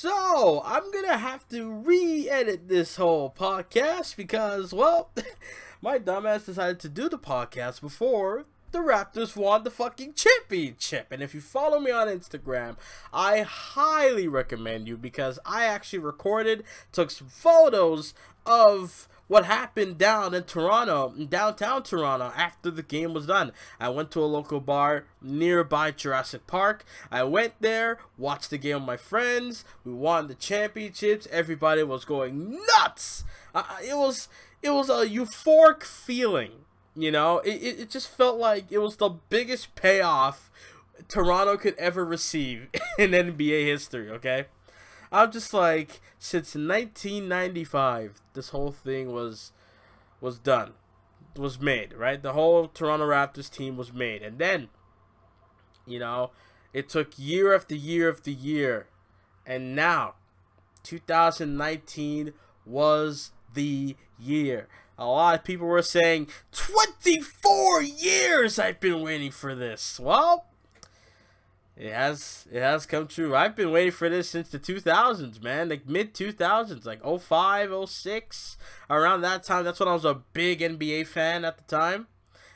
So, I'm gonna have to re-edit this whole podcast because, well, my dumbass decided to do the podcast before the Raptors won the fucking championship. And if you follow me on Instagram, I highly recommend you because I actually recorded, took some photos of what happened down in Toronto, in downtown Toronto, after the game was done. I went to a local bar nearby Jurassic Park. I went there, watched the game with my friends. We won the championships. Everybody was going nuts. It was a euphoric feeling. You know, it just felt like it was the biggest payoff Toronto could ever receive in NBA history, okay? I'm just like, since 1995, this whole thing was done. It was made, right? The whole Toronto Raptors team was made. And then, you know, it took year after year after year. And now, 2019 was the year. A lot of people were saying, 24 years I've been waiting for this. Well, it has come true. I've been waiting for this since the 2000s, man. Like mid-2000s, like 05, 06. Around that time, that's when I was a big NBA fan at the time.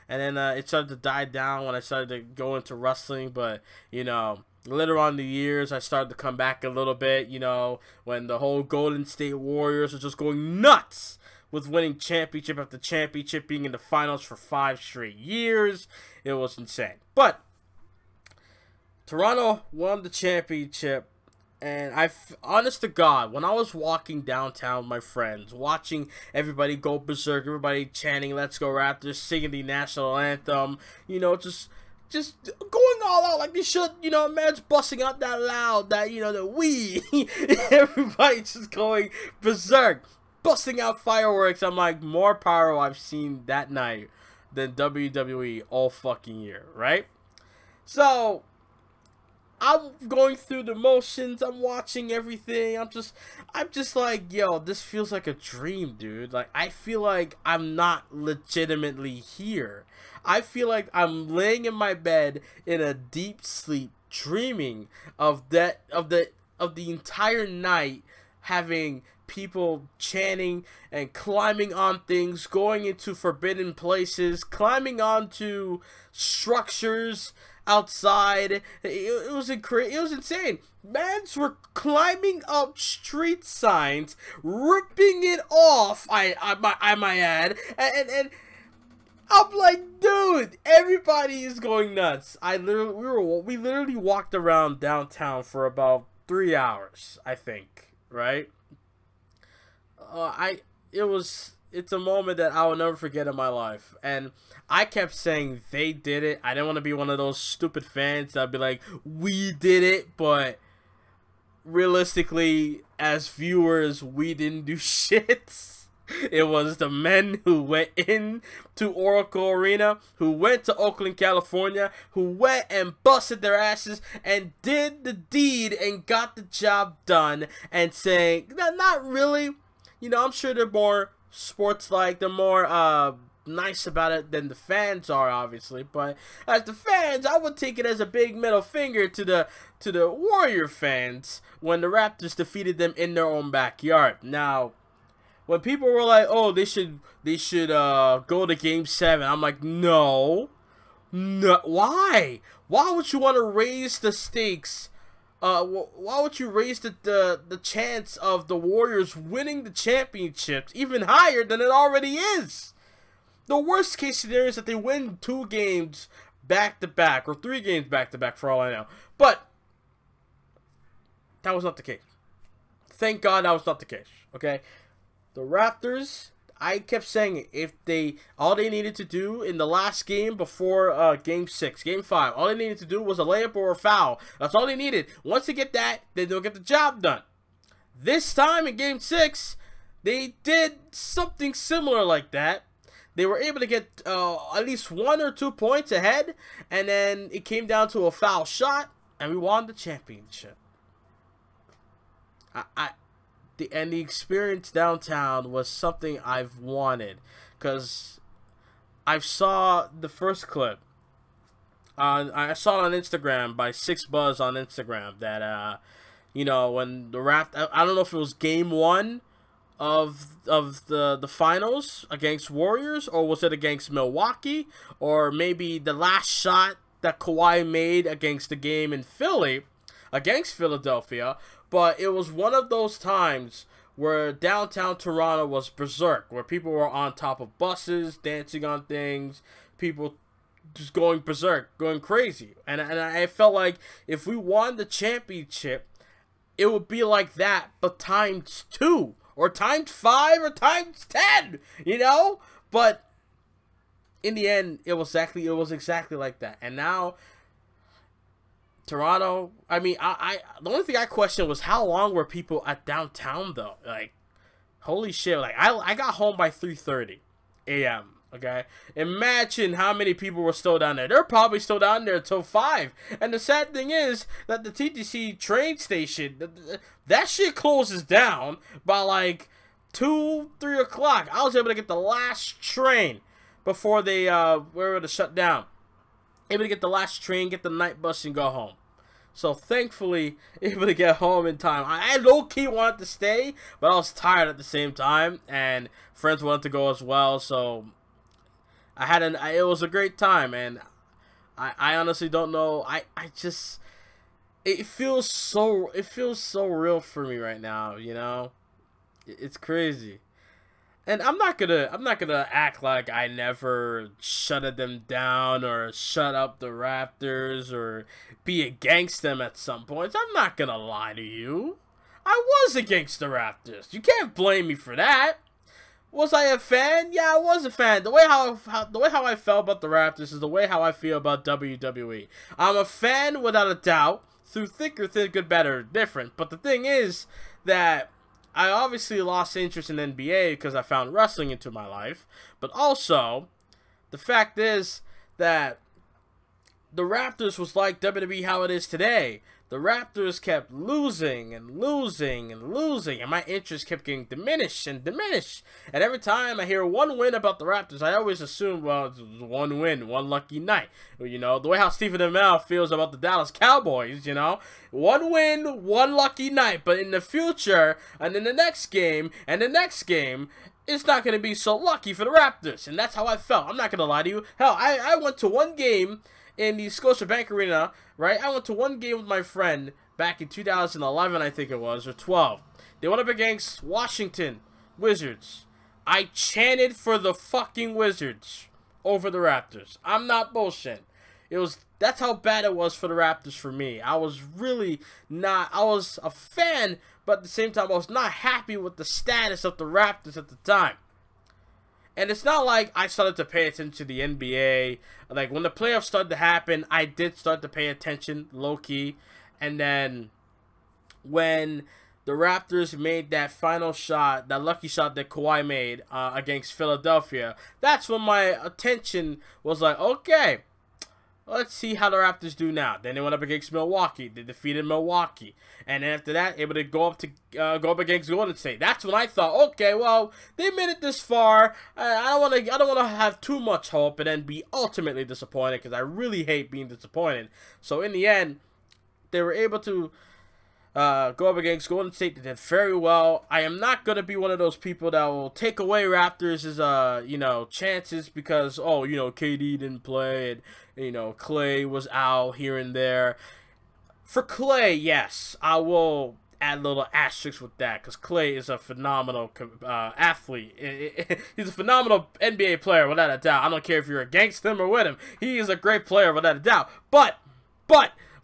And then it started to die down when I started to go into wrestling. But, you know, later on in the years, I started to come back a little bit, you know, when the whole Golden State Warriors was just going nuts with winning championship after championship, being in the finals for 5 straight years. It was insane. But Toronto won the championship, and honest to God, when I was walking downtown with my friends, watching everybody go berserk, everybody chanting "Let's go Raptors," singing the national anthem, you know, just going all out like they should, you know, man's busting out that loud, that, you know, that we, everybody just going berserk, busting out fireworks. I'm like, more pyro I've seen that night than WWE all fucking year, right? So I'm going through the motions. I'm watching everything. I'm just like, yo, this feels like a dream, dude. Like, I feel like I'm not legitimately here. I feel like I'm laying in my bed in a deep sleep, dreaming of the entire night, having people chanting and climbing on things, going into forbidden places, climbing onto structures outside. It was insane. Mans were climbing up street signs, ripping it off. I might add, and I'm like, dude, everybody is going nuts. We literally walked around downtown for about 3 hours, I think, right? It's a moment that I will never forget in my life. And I kept saying they did it. I didn't want to be one of those stupid fans that'd be like, we did it. But realistically, as viewers, we didn't do shit. It was the men who went in to Oracle Arena, who went to Oakland, California, who went and busted their asses and did the deed and got the job done. And saying, not really. You know, I'm sure they're more sports-like, they're more nice about it than the fans are, obviously. But as the fans, I would take it as a big middle finger to the Warrior fans when the Raptors defeated them in their own backyard. Now, when people were like, "Oh, they should go to Game 7," I'm like, no, why? Why would you want to raise the stakes? Why would you raise the chance of the Warriors winning the championships even higher than it already is? The worst case scenario is that they win 2 games back-to-back, or 3 games back-to-back for all I know. But that was not the case. Thank God that was not the case, okay? The Raptors, I kept saying it, all they needed to do in the last game before Game 6, Game 5, all they needed to do was a layup or a foul. That's all they needed. Once they get that, then they'll get the job done. This time in Game 6, they did something similar like that. They were able to get at least 1 or 2 points ahead, and then it came down to a foul shot, and we won the championship. And the experience downtown was something I've wanted, because I saw the first clip. I saw it on Instagram by 6Buzz on Instagram that You know, when the Raptors, I don't know if it was game 1 of the finals against Warriors, or was it against Milwaukee, or maybe the last shot that Kawhi made against the game in Philly against Philadelphia. But it was one of those times where downtown Toronto was berserk, where people were on top of buses, dancing on things, people just going berserk, going crazy. And I felt like if we won the championship, it would be like that, but times 2, or times 5, or times 10, you know? But in the end, it was exactly like that. And now Toronto, I mean, the only thing I questioned was how long were people at downtown though? Like, holy shit! Like, I got home by 3:30 a.m. Okay, imagine how many people were still down there. They're probably still down there until 5. And the sad thing is that the TTC train station, that shit closes down by like 2, 3 o'clock. I was able to get the last train before they were able to shut down. Able to get the last train, get the night bus, and go home. So thankfully, able to get home in time. I low-key wanted to stay, but I was tired at the same time, and friends wanted to go as well. So I had it was a great time, and I honestly don't know. I just, it feels so real for me right now. You know, it's crazy. And I'm not gonna act like I never shutted them down or shut up the Raptors or be against them at some points. I'm not gonna lie to you. I was against the Raptors. You can't blame me for that. Was I a fan? Yeah, I was a fan. The way how I felt about the Raptors is the way how I feel about WWE. I'm a fan without a doubt. Through thick or thin, good, better, different. But the thing is that I obviously lost interest in NBA because I found wrestling into my life. But also, the fact is that the Raptors was like WWE how it is today. The Raptors kept losing and losing and losing, and my interest kept getting diminished and diminished. And every time I hear one win about the Raptors, I always assume, well, it's one win, one lucky night. You know, the way how Stephen Amell feels about the Dallas Cowboys, you know. One win, one lucky night. But in the future, and in the next game, and the next game, it's not going to be so lucky for the Raptors. And that's how I felt. I'm not going to lie to you. Hell, I went to one game in the Scotiabank Arena, right? I went to one game with my friend back in 2011, I think it was, or 12. They went up against Washington Wizards. I chanted for the fucking Wizards over the Raptors. I'm not bullshitting. That's how bad it was for the Raptors for me. I was really not, I was a fan, but at the same time, I was not happy with the status of the Raptors at the time. And it's not like I started to pay attention to the NBA. Like, when the playoffs started to happen, I did start to pay attention, low-key. And then when the Raptors made that final shot, that lucky shot that Kawhi made against Philadelphia, that's when my attention was like, okay, let's see how the Raptors do now. Then they went up against Milwaukee. They defeated Milwaukee. And then after that, able to go up against Golden State. That's when I thought, okay, well, they made it this far. I don't want to have too much hope and then be ultimately disappointed, because I really hate being disappointed. So in the end, they were able to go up against Golden State. They did very well. I am not going to be one of those people that will take away Raptors' you know, chances because, oh, you know, KD didn't play and, you know, Clay was out here and there. For Clay, yes, I will add a little asterisk with that, because Clay is a phenomenal athlete. He's a phenomenal NBA player, without a doubt. I don't care if you're against him or with him. He is a great player, without a doubt. But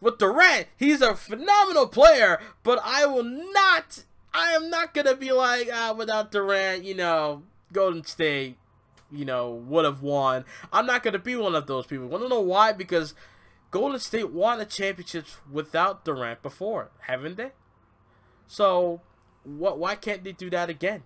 with Durant, he's a phenomenal player, but I am not going to be like, without Durant, you know, Golden State, you know, would have won. I'm not going to be one of those people. Want to know why? Because Golden State won the championships without Durant before, haven't they? So, why can't they do that again?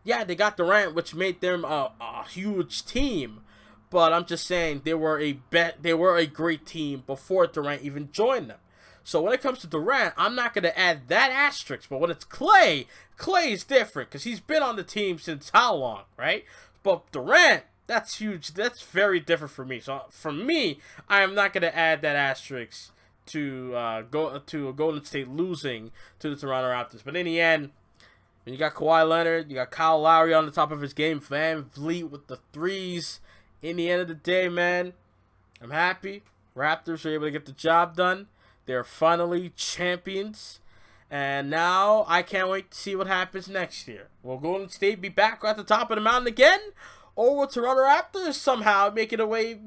Yeah, they got Durant, which made them a huge team. But I'm just saying they were a great team before Durant even joined them. So when it comes to Durant, I'm not going to add that asterisk. But when it's Clay, Clay is different because he's been on the team since how long, right? But Durant, that's huge. That's very different for me. So for me, I am not going to add that asterisk to Golden State losing to the Toronto Raptors. But in the end, when you got Kawhi Leonard, you got Kyle Lowry on the top of his game, Van Vliet with the threes. In the end of the day, man, I'm happy. Raptors were able to get the job done. They're finally champions. And now I can't wait to see what happens next year. Will Golden State be back at the top of the mountain again? Or will Toronto Raptors somehow make it way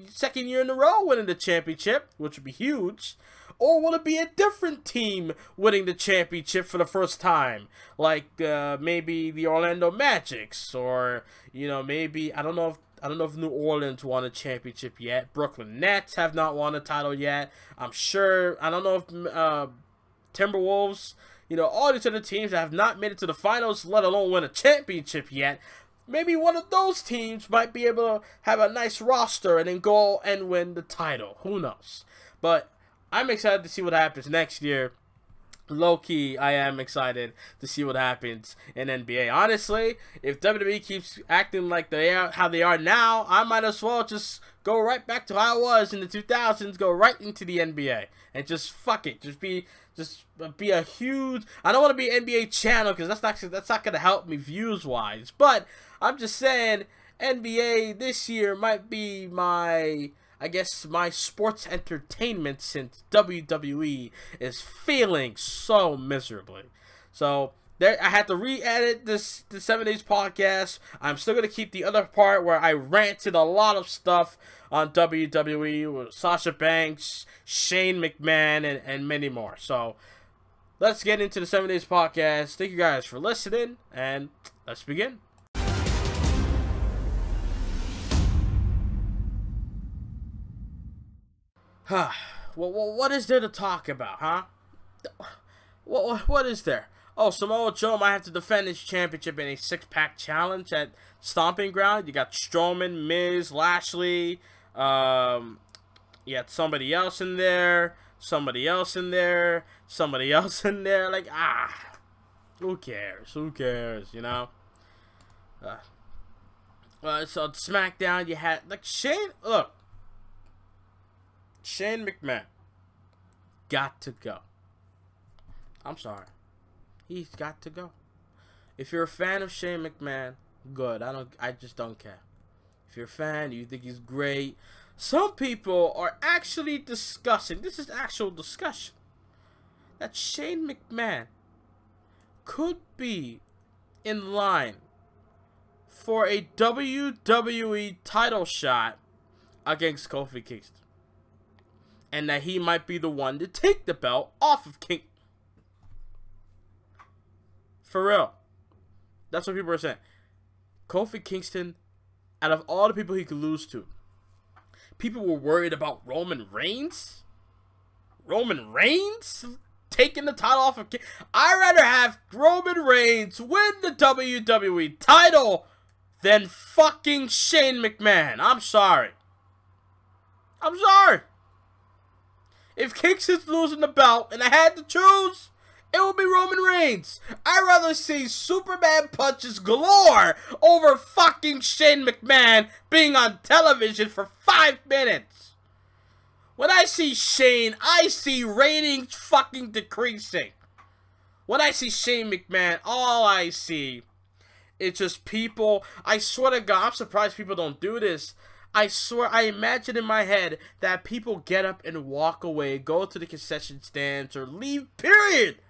second year in a row winning the championship, which would be huge? Or will it be a different team winning the championship for the first time? Like maybe the Orlando Magics, or maybe I don't know if New Orleans won a championship yet. Brooklyn Nets have not won a title yet. I don't know if Timberwolves, all these other teams that have not made it to the finals, let alone win a championship yet. Maybe one of those teams might be able to have a nice roster and then go and win the title. Who knows? But I'm excited to see what happens next year. Low-key, I am excited to see what happens in NBA. Honestly, if WWE keeps acting like how they are now, I might as well just go right back to how I was in the 2000s, go right into the NBA, and just fuck it. Just be a huge... I don't want to be an NBA channel because that's not going to help me views-wise. But I'm just saying, NBA this year might be my sports entertainment, since WWE is failing so miserably. So there, I had to re-edit the 7 Days podcast. I'm still gonna keep the other part where I ranted a lot of stuff on WWE with Sasha Banks, Shane McMahon, and many more. So let's get into the 7 Days podcast. Thank you guys for listening, and let's begin. What is there to talk about, huh? What is there? Oh, Samoa Joe might have to defend his championship in a six-pack challenge at Stomping Ground. You got Strowman, Miz, Lashley. You got somebody else in there. Somebody else in there. Somebody else in there. Like, who cares? Who cares, So SmackDown, you had, like, Shane, look. Shane McMahon got to go. I'm sorry. He's got to go. If you're a fan of Shane McMahon, good. I just don't care. If you're a fan, you think he's great. Some people are actually discussing, this is actual discussion, that Shane McMahon could be in line for a WWE title shot against Kofi Kingston. And that he might be the one to take the belt off of King. For real. That's what people are saying. Kofi Kingston, out of all the people he could lose to, people were worried about Roman Reigns? Roman Reigns taking the title off of King? I'd rather have Roman Reigns win the WWE title than fucking Shane McMahon. I'm sorry. I'm sorry. If Kingston's losing the belt and I had to choose, it would be Roman Reigns. I'd rather see Superman punches galore over fucking Shane McMahon being on television for 5 minutes. When I see Shane, I see ratings fucking decreasing. When I see Shane McMahon, all I see is just people. I swear to God, I'm surprised people don't do this. I swear, I imagine in my head that people get up and walk away, go to the concession stands, or leave, period.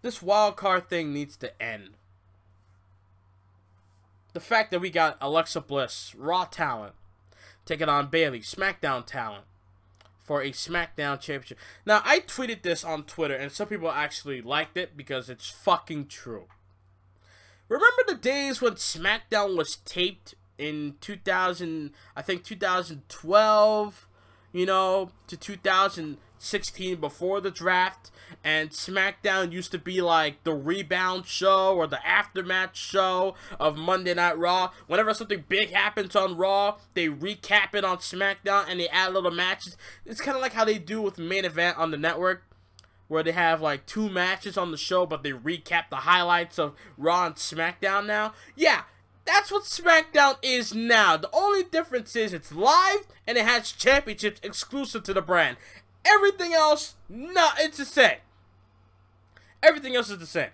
This wild card thing needs to end. The fact that we got Alexa Bliss, Raw talent, taking on Bayley, SmackDown talent, for a SmackDown championship. Now, I tweeted this on Twitter, and some people actually liked it because it's fucking true. Remember the days when SmackDown was taped in 2012, to 2016 before the draft, and SmackDown used to be like the rebound show or the aftermatch show of Monday Night Raw. Whenever something big happens on Raw, they recap it on SmackDown and they add little matches. It's kind of like how they do with Main Event on the network, where they have like 2 matches on the show, but they recap the highlights of Raw and SmackDown now. Yeah, That's what SmackDown is now. The only difference is it's live and it has championships exclusive to the brand. Everything else, no, it's the same. Everything else is the same.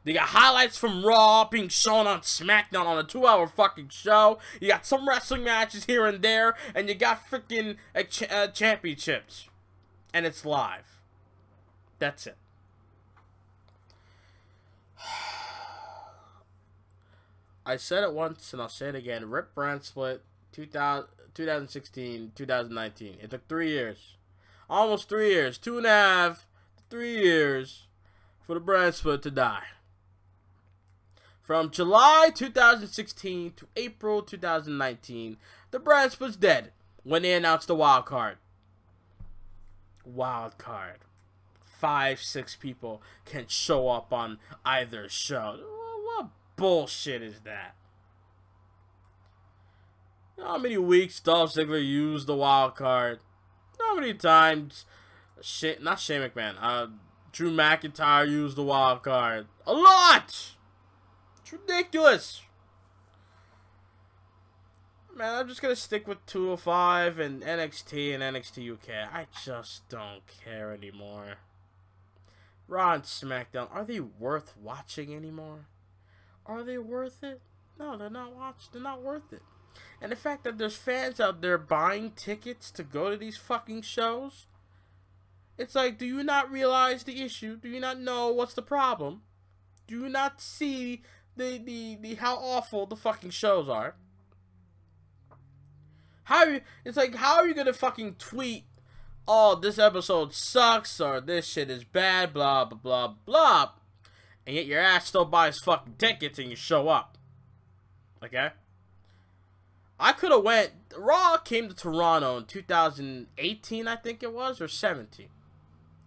They got highlights from Raw being shown on SmackDown on a 2-hour fucking show. You got some wrestling matches here and there, and you got freaking championships. And it's live. That's it. I said it once, and I'll say it again. Rip brand split, 2016, 2019. It took 3 years. Almost 3 years. 2.5 to 3 years for the brand split to die. From July 2016 to April 2019, the brand split's dead when they announced the wild card. Wild card. 5-6 people can show up on either show. What bullshit is that? You know how many weeks Dolph Ziggler used the wild card? How many times? Not Shane McMahon. Drew McIntyre used the wild card. A lot! It's ridiculous. Man, I'm just gonna stick with 205 and NXT and NXT UK. I just don't care anymore. Raw and SmackDown, are they worth watching anymore? Are they worth it? No, they're not they're not worth it. And the fact that there's fans out there buying tickets to go to these fucking shows, it's like, do you not realize the issue? Do you not know what's the problem? Do you not see the how awful the fucking shows are? It's like, how are you gonna fucking tweet, oh, this episode sucks, or this shit is bad, blah, blah, blah, blah, and yet your ass still buys fucking tickets and you show up? Okay? I could have went, Raw came to Toronto in 2018, I think it was, or 17.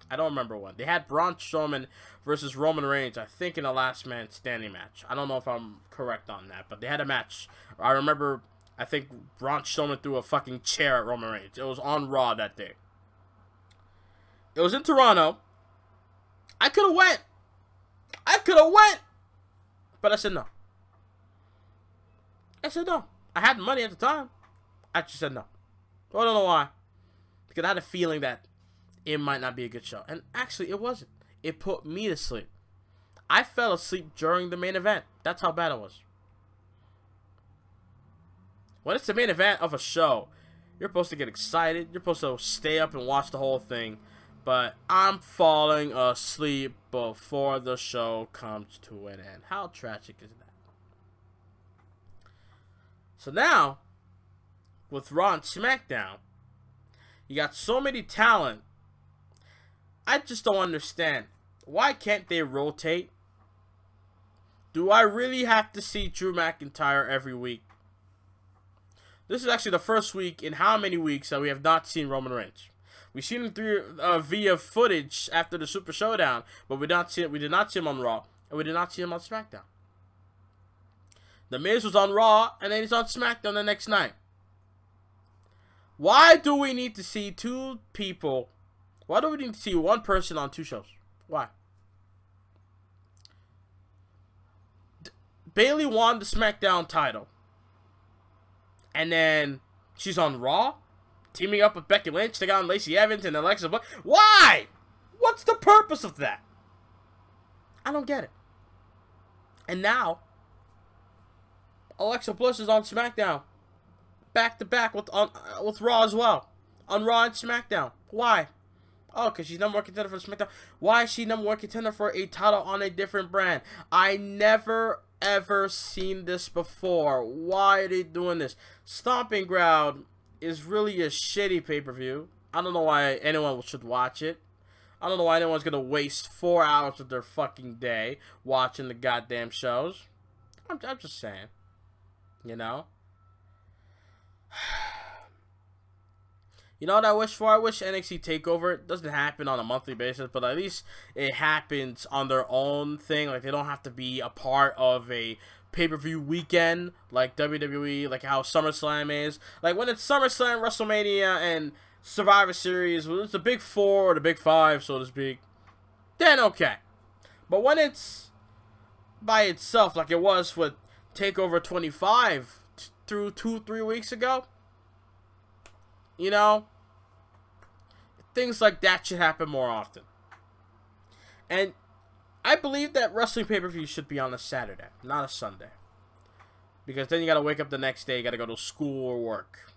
I don't remember when. They had Braun Strowman versus Roman Reigns, I think, in a last man standing match. I don't know if I'm correct on that, but they had a match. I remember, I think Braun Strowman threw a fucking chair at Roman Reigns. It was on Raw that day. It was in Toronto. I could have went. But I said no. I said no. I had money at the time. I just said no. I don't know why. Because I had a feeling that it might not be a good show. And actually, it wasn't. It put me to sleep. I fell asleep during the main event. That's how bad it was. When it's the main event of a show, you're supposed to get excited. You're supposed to stay up and watch the whole thing. But I'm falling asleep before the show comes to an end. How tragic is that? So now, with Raw and SmackDown, you got so many talent. I just don't understand. Why can't they rotate? Do I really have to see Drew McIntyre every week? This is actually the first week in how many weeks that we have not seen Roman Reigns. We've seen him via footage after the Super Showdown, but we did not see him on Raw, and we did not see him on SmackDown. The Miz was on Raw, and then he's on SmackDown the next night. Why do we need to see two people? Why do we need to see one person on two shows? Why? Bayley won the SmackDown title. And then she's on Raw, teaming up with Becky Lynch, taking on Lacey Evans and Alexa Bliss. Why? What's the purpose of that? I don't get it. And now, Alexa Bliss is on SmackDown, back to back with Raw as well, on Raw and SmackDown. Why? Oh, because she's number one contender for SmackDown. Why is she number one contender for a title on a different brand? I never ever seen this before. Why are they doing this? Stomping Ground is really a shitty pay-per-view. I don't know why anyone should watch it. I don't know why anyone's gonna waste 4 hours of their fucking day watching the goddamn shows. I'm just saying. You know? You know what I wish for? I wish NXT TakeOver, it doesn't happen on a monthly basis, but at least it happens on their own thing. Like, they don't have to be a part of a pay-per-view weekend like WWE, like how SummerSlam is. Like, when it's SummerSlam, WrestleMania, and Survivor Series, when it's the big four or the big five, so to speak, then okay. But when it's by itself, like it was with TakeOver 25 through 2-3 weeks ago. You know, things like that should happen more often. And I believe that wrestling pay-per-view should be on a Saturday, not a Sunday. Because then you gotta wake up the next day, you gotta go to school or work.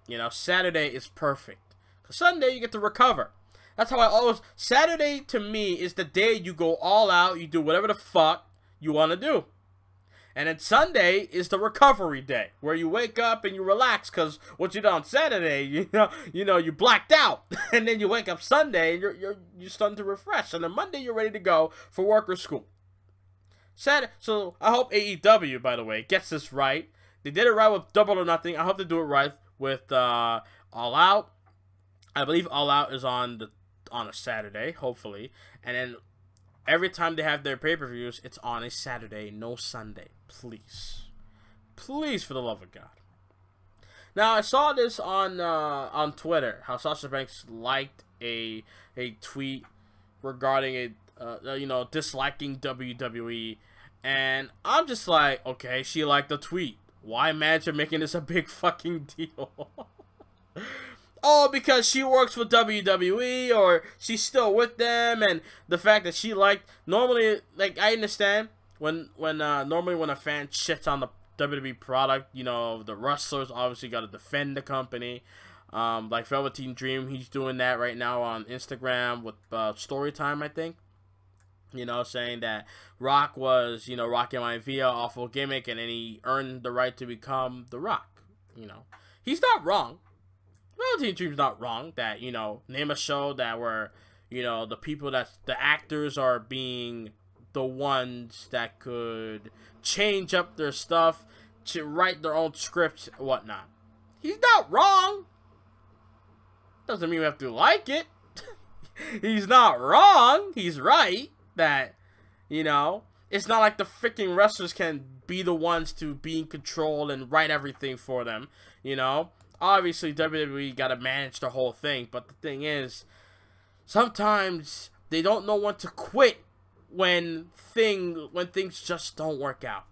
You know, Saturday is perfect. Because Sunday, you get to recover. That's how I always... Saturday, to me, is the day you go all out, you do whatever the fuck you want to do. And then Sunday is the recovery day, where you wake up and you relax, because what you did on Saturday, you blacked out. And then you wake up Sunday, and you're starting to refresh. And then Monday, you're ready to go for work or school. So I hope AEW, by the way, gets this right. They did it right with Double or Nothing. I hope they do it right with All Out. I believe All Out is on a Saturday, hopefully. And then every time they have their pay-per-views, it's on a Saturday, no Sunday. Please. Please, for the love of God. Now, I saw this on Twitter, how Sasha Banks liked a tweet regarding disliking WWE. And I'm just like, okay, she liked the tweet. Why imagine making this a big fucking deal? Oh, because she works with WWE, or she's still with them, and the fact that she liked... Normally, like, I understand normally when a fan shits on the WWE product, you know, the wrestlers obviously got to defend the company. Like Velveteen Dream, he's doing that right now on Instagram with Storytime, I think. You know, saying that Rock was, Rocky Maivia, awful gimmick, and then he earned the right to become The Rock. You know, he's not wrong. Velveteen Dream's not wrong that, name a show that where, the people the actors are being the ones that could change up their stuff to write their own scripts and whatnot. He's not wrong. Doesn't mean we have to like it. He's not wrong. He's right that, it's not like the freaking wrestlers can be the ones to be in control and write everything for them, Obviously, WWE got to manage the whole thing, but the thing is, sometimes they don't know when to quit when things just don't work out.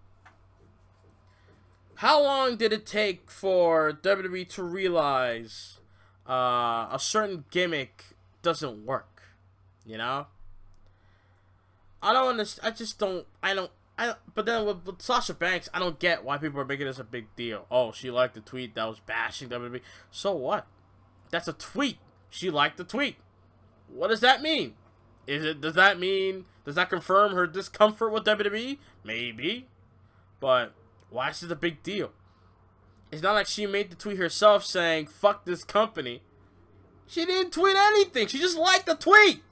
How long did it take for WWE to realize a certain gimmick doesn't work? I don't understand. But then with Sasha Banks, I don't get why people are making this a big deal. Oh, she liked the tweet that was bashing WWE. So what? That's a tweet. She liked the tweet. What does that mean? Does that confirm her discomfort with WWE? Maybe. But why is it a big deal? It's not like she made the tweet herself saying, fuck this company. She didn't tweet anything. She just liked the tweet.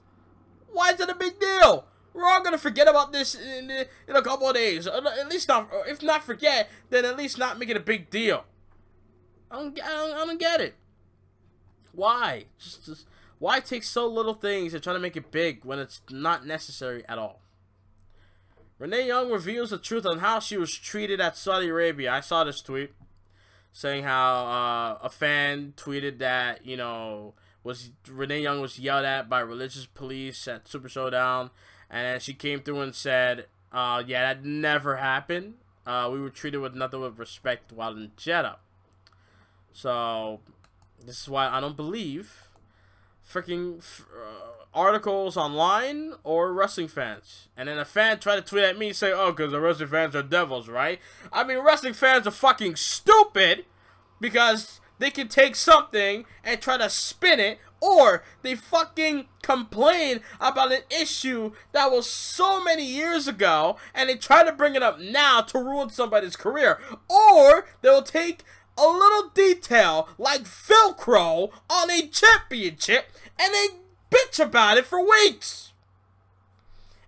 Why is it a big deal? We're all gonna forget about this in a couple of days. At least not, if not forget, then at least not make it a big deal. I don't get it. Why? Just why take so little things and try to make it big when it's not necessary at all? Renee Young reveals the truth on how she was treated at Saudi Arabia. I saw this tweet saying how a fan tweeted that Renee Young was yelled at by religious police at Super Showdown. And she came through and said, yeah, that never happened. We were treated with nothing but respect while in Jeddah. So, this is why I don't believe freaking articles online or wrestling fans. And then a fan tried to tweet at me and say, oh, because the wrestling fans are devils, right? I mean, wrestling fans are fucking stupid because they can take something and try to spin it, or they fucking complain about an issue that was so many years ago and they try to bring it up now to ruin somebody's career, or they'll take a little detail like Velcro on a championship and they bitch about it for weeks.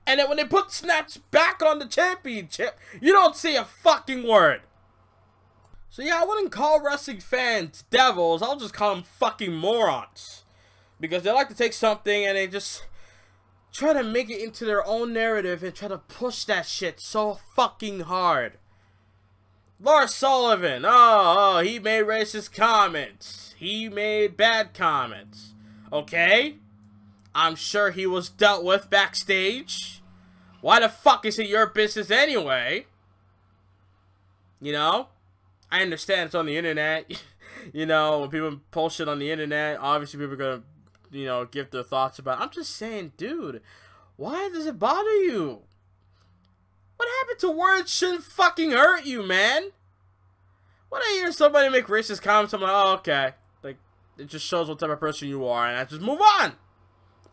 And then when they put snaps back on the championship, you don't see a fucking word. So yeah, I wouldn't call wrestling fans devils. I'll just call them fucking morons. Because they like to take something and they just try to make it into their own narrative and try to push that shit so fucking hard. Lars Sullivan, he made racist comments. He made bad comments. Okay? I'm sure he was dealt with backstage. Why the fuck is it your business anyway? You know? I understand it's on the internet. You know, when people post shit on the internet, obviously people are going to, you know, give their thoughts about it. I'm just saying, dude, why does it bother you? What happened to words shouldn't fucking hurt you, man? When I hear somebody make racist comments, I'm like, oh, okay. Like, it just shows what type of person you are, and I just move on.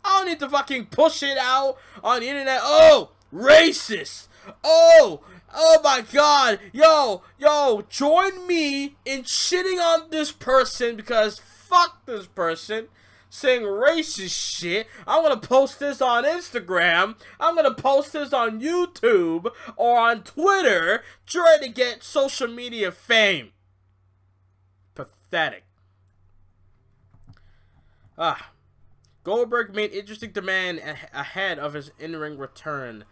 I don't need to fucking push it out on the internet. Oh, racist. Oh my god. Yo, join me in shitting on this person because fuck this person. Saying racist shit. I'm gonna post this on Instagram. I'm gonna post this on YouTube or on Twitter, trying to get social media fame. Pathetic. Goldberg made interesting demand ahead of his in-ring return.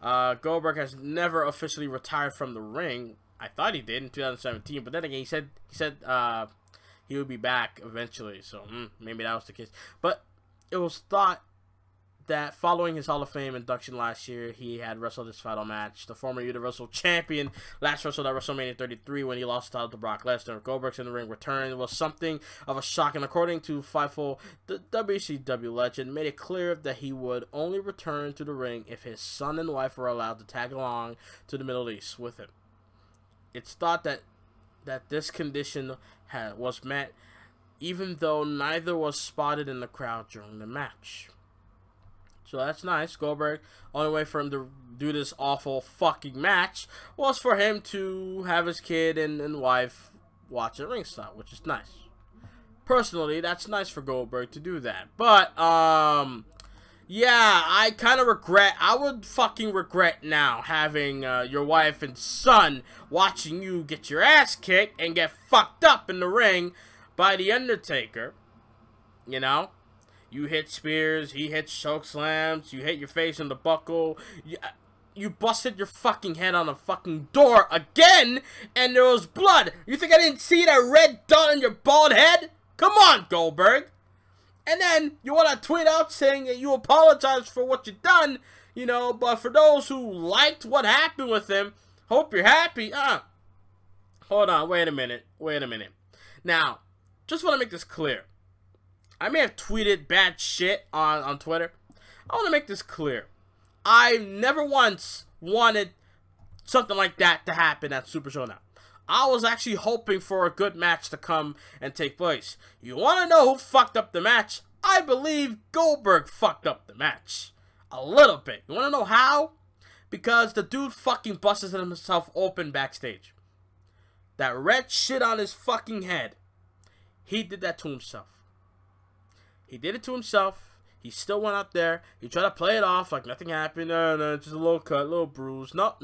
Goldberg has never officially retired from the ring. I thought he did in 2017, but then again, he said he would be back eventually, so maybe that was the case. But it was thought that following his Hall of Fame induction last year, he had wrestled his final match. The former Universal Champion last wrestled at WrestleMania 33 when he lost the title to Brock Lesnar. Goldberg's in-the-ring return was something of a shock, and according to Fightful, the WCW legend made it clear that he would only return to the ring if his son and wife were allowed to tag along to the Middle East with him. It's thought that this condition was met, even though neither was spotted in the crowd during the match. So that's nice. Goldberg, only way for him to do this awful fucking match was for him to have his kid and wife watch at ringside, which is nice. Personally, that's nice for Goldberg to do that. But, yeah, I kind of regret, I would fucking regret now having your wife and son watching you get your ass kicked and get fucked up in the ring by The Undertaker. You know? You hit spears, he hits choke slams, you hit your face in the buckle, you busted your fucking head on a fucking door again, and there was blood. You think I didn't see that red dot on your bald head? Come on, Goldberg. And then you want to tweet out saying that you apologize for what you done, you know, but for those who liked what happened with him, hope you're happy. Hold on, wait a minute. Now, just want to make this clear. I may have tweeted bad shit on Twitter. I want to make this clear. I never once wanted something like that to happen at Super Showdown. I was actually hoping for a good match to come and take place. You want to know who fucked up the match? I believe Goldberg fucked up the match. A little bit. You want to know how? Because the dude fucking busted himself open backstage. That red shit on his fucking head. He did that to himself. He did it to himself. He still went out there. He tried to play it off like nothing happened. No, just a little cut, a little bruise. No.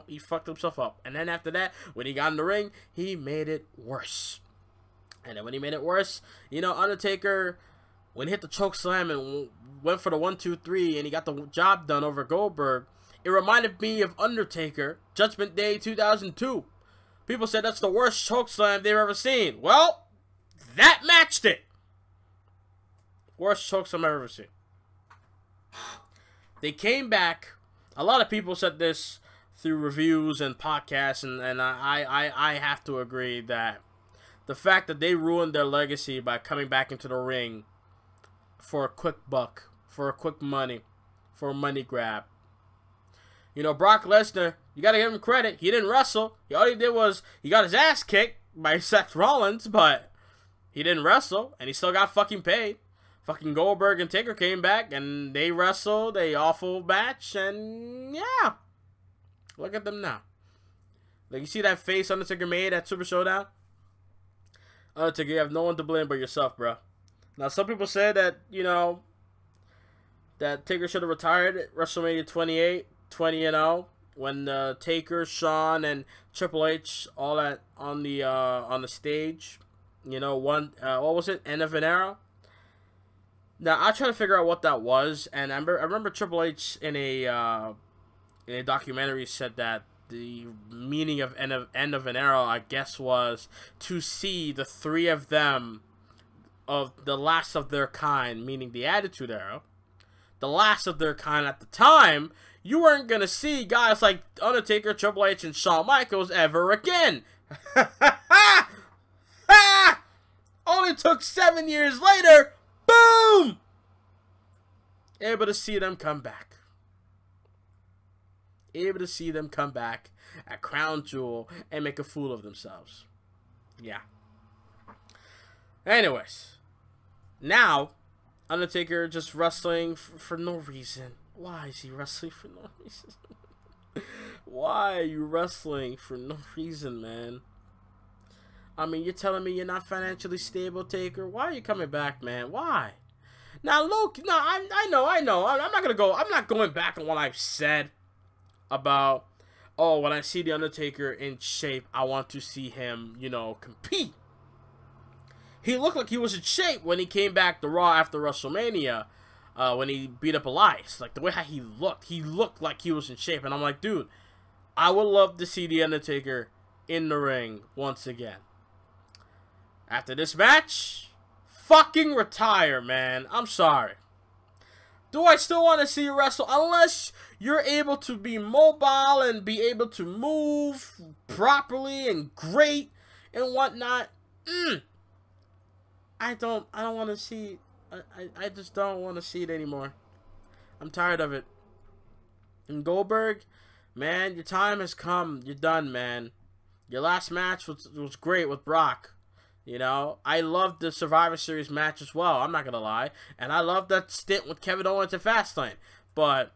He fucked himself up. And then after that, when he got in the ring, he made it worse. And then when he made it worse, you know, Undertaker, when he hit the choke slam and went for the 1, 2, 3, and he got the job done over Goldberg, it reminded me of Undertaker, Judgment Day 2002. People said that's the worst choke slam they've ever seen. Well, that matched it. Worst chokes I've ever seen. They came back. A lot of people said this through reviews and podcasts, and I have to agree that the fact that they ruined their legacy by coming back into the ring for a quick buck, for a quick money, for a money grab. You know, Brock Lesnar, you gotta give him credit. He didn't wrestle. All he did was he got his ass kicked by Seth Rollins, but he didn't wrestle, and he still got fucking paid. Fucking Goldberg and Taker came back, and they wrestled a awful match, and yeah. Look at them now. Like, you see that face Undertaker made at Super Showdown? Undertaker, you have no one to blame but yourself, bro. Now, some people said that, you know, that Taker should have retired at WrestleMania 28, 20-0, when Taker, Shawn, and Triple H all on the stage. You know, what was it? End of an era? Now, I try to figure out what that was, and I remember Triple H in a documentary said that the meaning of end of an era, I guess, was to see the three of them of the last of their kind, meaning the Attitude Era, the last of their kind at the time, you weren't going to see guys like Undertaker, Triple H, and Shawn Michaels ever again. Only took 7 years later, boom! Able to see them come back. Able to see them come back at Crown Jewel and make a fool of themselves. Yeah. Anyways, now Undertaker just wrestling for no reason. Why is he wrestling for no reason? Why are you wrestling for no reason, man? I mean, you're telling me you're not financially stable, Taker? Why are you coming back, man? Why? Now, look, no, I know. I'm not going back on what I've said about, oh, when I see The Undertaker in shape, I want to see him, you know, compete. He looked like he was in shape when he came back to Raw after WrestleMania, when he beat up Elias. Like, the way how he looked like he was in shape. And I'm like, dude, I would love to see The Undertaker in the ring once again. After this match, fucking retire, man. I'm sorry. Do I still want to see you wrestle? Unless you're able to be mobile and be able to move properly and great and whatnot. I don't want to see. I just don't want to see it anymore. I'm tired of it. And Goldberg, man, your time has come. You're done, man. Your last match was great with Brock. You know, I loved the Survivor Series match as well. I'm not going to lie. And I loved that stint with Kevin Owens at Fastlane. But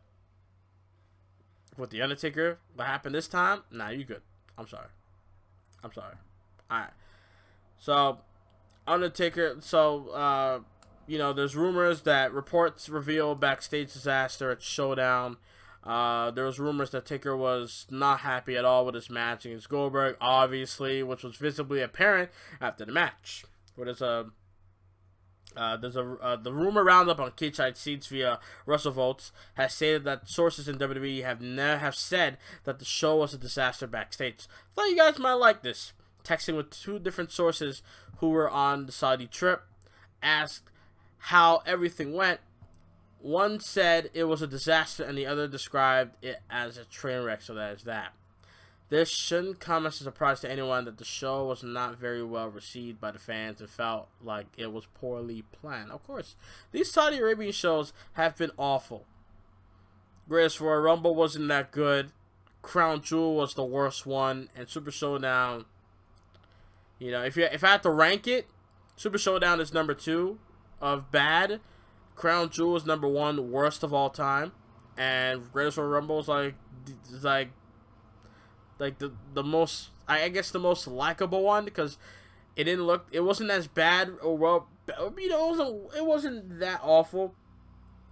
with The Undertaker, what happened this time? Nah, you good. I'm sorry. I'm sorry. Alright. So, Undertaker, you know, there's rumors that reports reveal backstage disaster at Showdown. There was rumors that Taker was not happy at all with his match against Goldberg, obviously, which was visibly apparent after the match. Where the rumor roundup on Cage Seats via WrestleVotes has stated that sources in WWE have said that the show was a disaster backstage. Thought you guys might like this. Texting with two different sources who were on the Saudi trip, asked how everything went. One said it was a disaster, and the other described it as a train wreck, so that is that. This shouldn't come as a surprise to anyone that the show was not very well received by the fans and felt like it was poorly planned. Of course, these Saudi Arabian shows have been awful. Greatest Royal Rumble wasn't that good. Crown Jewel was the worst one, and Super Showdown, you know, if I had to rank it, Super Showdown is number 2 of bad. Crown Jewel is number 1, worst of all time, and Greatest Royal Rumble is like the most, I guess, the most likable one, because it wasn't as bad, or well, you know, it wasn't that awful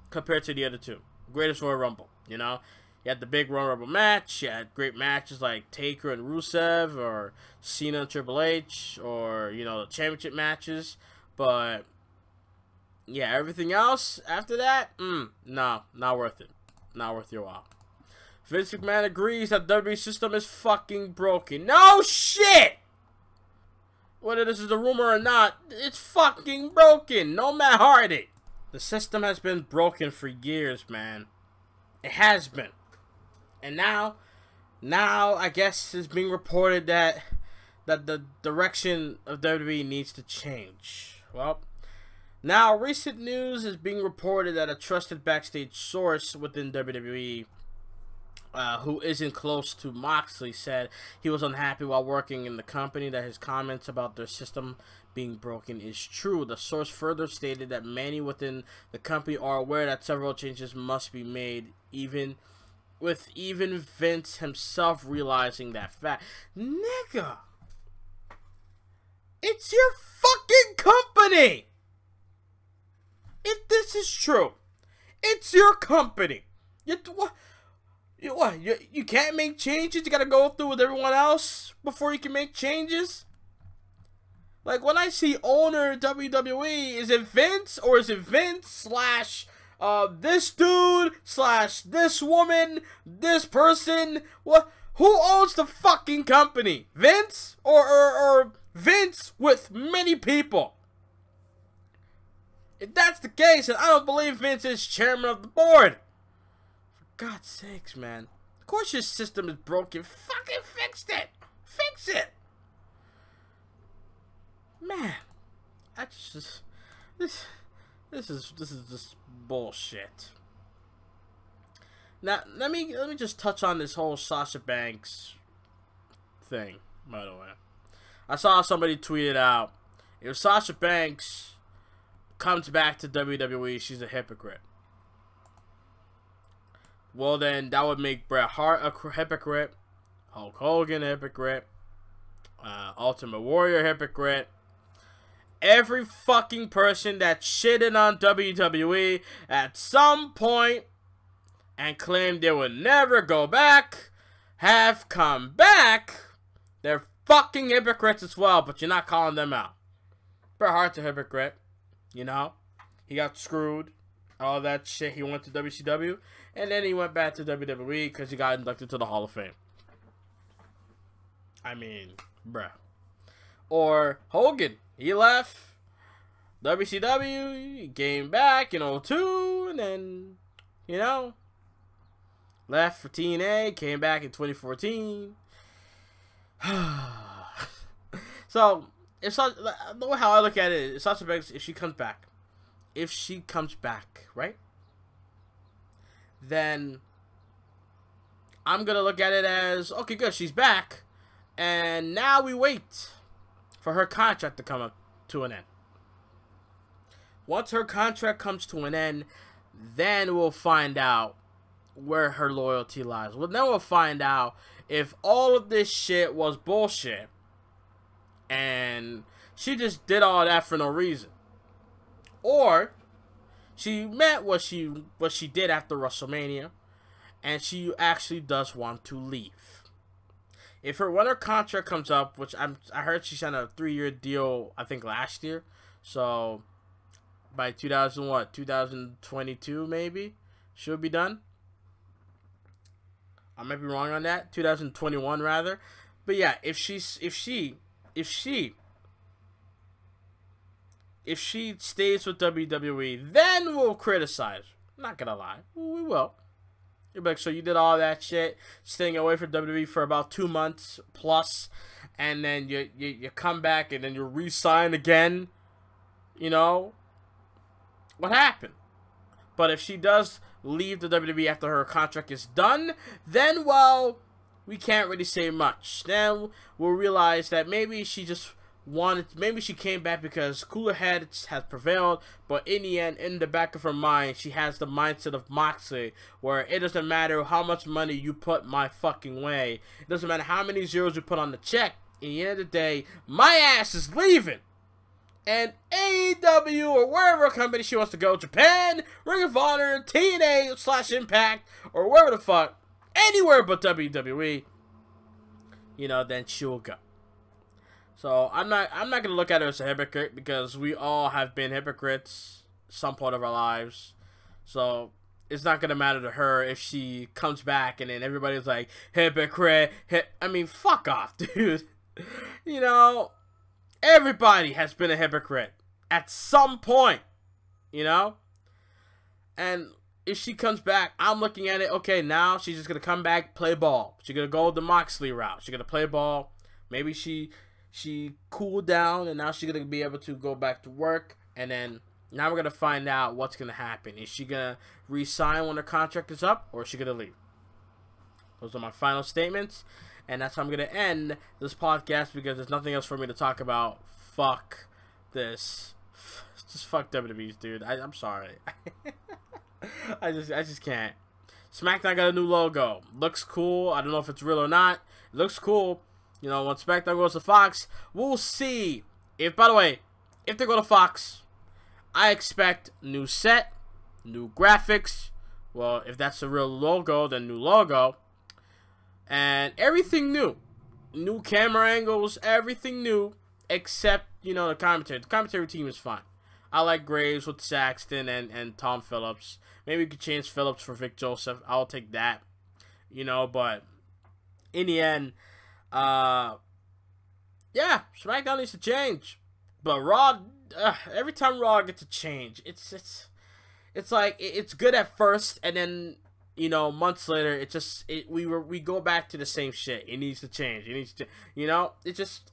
compared to the other two. Greatest Royal Rumble, you know, you had the big Royal Rumble match, you had great matches like Taker and Rusev, or Cena and Triple H, or, you know, the championship matches, but yeah, everything else after that, no, not worth it. Not worth your while. Vince McMahon agrees that WWE system is fucking broken. No shit! Whether this is a rumor or not, it's fucking broken. No Matt Hardy. The system has been broken for years, man. It has been. And now I guess it's being reported that the direction of WWE needs to change. Well, now, recent news is being reported that a trusted backstage source within WWE, who isn't close to Moxley, said he was unhappy while working in the company, that his comments about their system being broken is true. The source further stated that many within the company are aware that several changes must be made, even Vince himself realizing that fact. Nigga, it's your fucking company! If this is true, it's your company. You can't make changes? You gotta go through with everyone else before you can make changes? Like, when I see owner WWE, is it Vince, or is it Vince slash this dude slash this woman, this person? What? Who owns the fucking company? Vince or Vince with many people? If that's the case, then I don't believe Vince is chairman of the board. For God's sakes, man. Of course your system is broken. Fucking fix it. Fix it. Man, I just this is just bullshit. Now let me just touch on this whole Sasha Banks thing. By the way, I saw somebody tweet it out. If Sasha Banks comes back to WWE, she's a hypocrite. Well, then that would make Bret Hart a hypocrite, Hulk Hogan a hypocrite, Ultimate Warrior a hypocrite. Every fucking person that shitted on WWE at some point and claimed they would never go back have come back. They're fucking hypocrites as well, but you're not calling them out. Bret Hart's a hypocrite, you know? He got screwed, all that shit. He went to WCW, and then he went back to WWE because he got inducted to the Hall of Fame. I mean, bruh. Or Hogan. He left WCW, he came back in 2002, and then, you know, left for TNA, came back in 2014. So, if how I look at it is, Sasha Banks, if she comes back, right, then I'm going to look at it as, okay, good, she's back, and now we wait for her contract to come up to an end. Once her contract comes to an end, then we'll find out where her loyalty lies. Well, then we'll find out if all of this shit was bullshit and she just did all that for no reason, or she meant what she did after WrestleMania, and she actually does want to leave. When her contract comes up, which I heard she signed a 3-year deal, I think last year, so by 2022 maybe she'll be done. I might be wrong on that. 2021 rather. But yeah, if she stays with WWE, then we'll criticize. I'm not gonna lie, we will. You're like, so you did all that shit, staying away from WWE for about 2 months plus, and then you come back and then you re-sign again. You know, what happened? But if she does leave the WWE after her contract is done, then, well, we can't really say much. Then we'll realize that maybe she just maybe she came back because cooler heads has prevailed, but in the end, in the back of her mind, she has the mindset of Moxley, where it doesn't matter how much money you put my fucking way. It doesn't matter how many zeros you put on the check. At the end of the day, my ass is leaving. And AEW or wherever company she wants to go, Japan, Ring of Honor, TNA/Impact, or wherever the fuck, anywhere but WWE, you know, then she'll go. So I'm not gonna look at her as a hypocrite, because we all have been hypocrites some part of our lives. So it's not gonna matter to her if she comes back and then everybody's like, hypocrite. I mean, fuck off, dude. You know, everybody has been a hypocrite at some point, you know? And if she comes back, I'm looking at it, okay, now she's just going to come back, play ball. She's going to go the Moxley route. She's going to play ball. Maybe she cooled down, and now she's going to be able to go back to work. And then now we're going to find out what's going to happen. Is she going to re-sign when her contract is up, or is she going to leave? Those are my final statements. And that's how I'm going to end this podcast, because there's nothing else for me to talk about. Fuck this. Just fuck WWE's, dude. I'm sorry. I just can't. SmackDown got a new logo. Looks cool. I don't know if it's real or not. It looks cool. You know, when SmackDown goes to Fox, we'll see. By the way, if they go to Fox, I expect new set, new graphics. Well, if that's the real logo, then new logo. And everything new. New camera angles, everything new. Except, you know, the commentary. The commentary team is fine. I like Graves with Saxton and Tom Phillips. Maybe we could change Phillips for Vic Joseph. I'll take that. You know, but in the end, yeah, SmackDown needs to change. But Raw, every time Raw gets a change, it's like it's good at first, and then months later, we go back to the same shit. It needs to change. It needs to, it just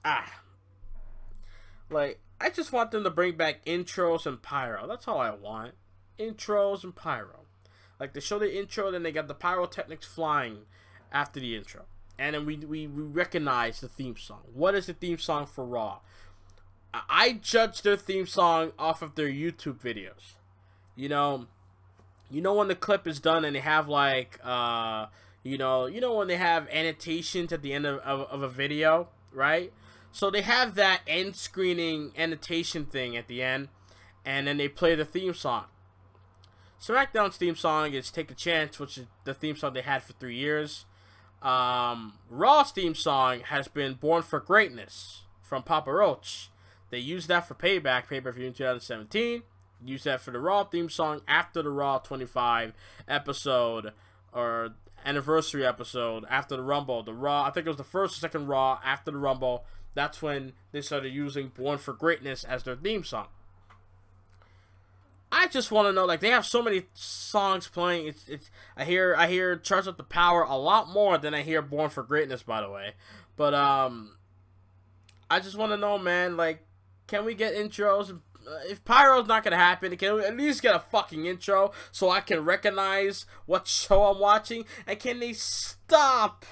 like I just want them to bring back intros and pyro. That's all I want. Intros and pyro. Like they show the intro, then they got the pyrotechnics flying after the intro, and then we recognize the theme song. What is the theme song for Raw? I judge their theme song off of their YouTube videos. You know when the clip is done and they have like when they have annotations at the end of a video, right? So they have that end screening annotation thing at the end, and then they play the theme song. SmackDown's theme song is Take a Chance, which is the theme song they had for 3 years. Raw's theme song has been Born for Greatness from Papa Roach. They used that for Payback pay-per-view in 2017. Used that for the Raw theme song after the Raw 25 episode or anniversary episode after the Rumble. The Raw, I think it was the first or second Raw after the Rumble. That's when they started using Born for Greatness as their theme song. I just want to know, like, they have so many songs playing. I hear Charge Up the Power a lot more than I hear Born for Greatness, by the way. But I just want to know, man, like, can we get intros? If Pyro's not gonna happen, can we at least get a fucking intro so I can recognize what show I'm watching? And can they stop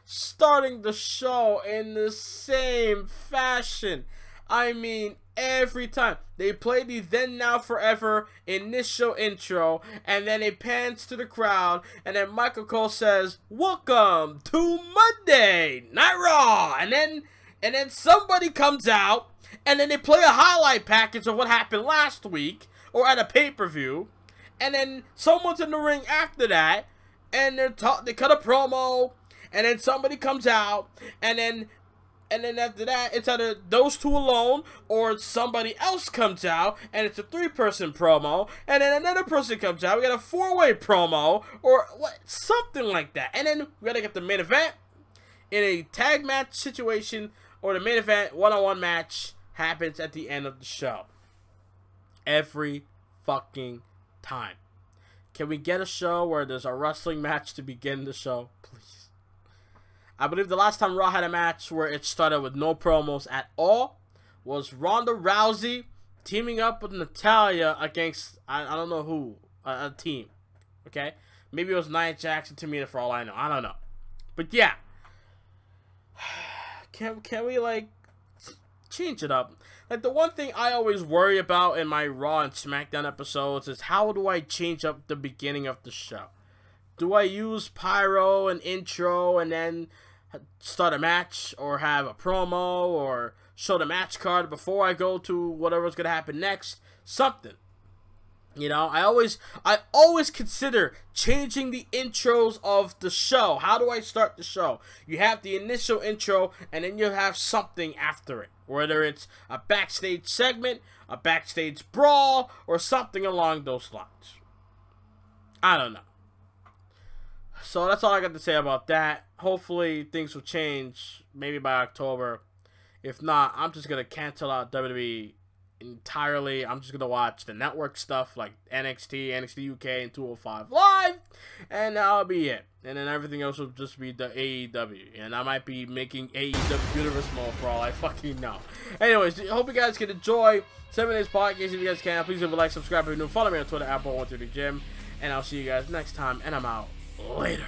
starting the show in the same fashion? I mean, every time they play the Then Now Forever initial intro, and then it pans to the crowd, and then Michael Cole says, "Welcome to Monday Night Raw," and then somebody comes out, and then they play a highlight package of what happened last week or at a pay-per-view, and then someone's in the ring after that, and they cut a promo, and then somebody comes out, and then after that, it's either those two alone or somebody else comes out, and it's a 3-person promo, and then another person comes out. We got a 4-way promo or what, something like that, and then we gotta get the main event in a tag match situation, or the main event one-on-one match happens at the end of the show. Every fucking time. Can we get a show where there's a wrestling match to begin the show, please? I believe the last time Raw had a match where it started with no promos at all was Ronda Rousey teaming up with Natalya against, I don't know who, a team. Okay? Maybe it was Nia Jax and Tamina for all I know. I don't know. But yeah. Can we, like, change it up? Like, the one thing I always worry about in my Raw and SmackDown episodes is how do I change up the beginning of the show? Do I use pyro and intro and then start a match, or have a promo, or show the match card before I go to whatever's gonna happen next? Something. You know, I always consider changing the intros of the show. How do I start the show? You have the initial intro, and then you have something after it. Whether it's a backstage segment, a backstage brawl, or something along those lines. I don't know. So that's all I got to say about that. Hopefully things will change, maybe by October. If not, I'm just going to cancel out WWE entirely. I'm just going to watch the network stuff like NXT, NXT UK, and 205 Live. And that'll be it. And then everything else will just be the AEW. And I might be making AEW Universe Mode for all I fucking know. Anyways, hope you guys can enjoy 7 Days Podcast. If you guys can, please leave a like, subscribe if you're new. Follow me on Twitter, Apple123Jim. And I'll see you guys next time. And I'm out. Later.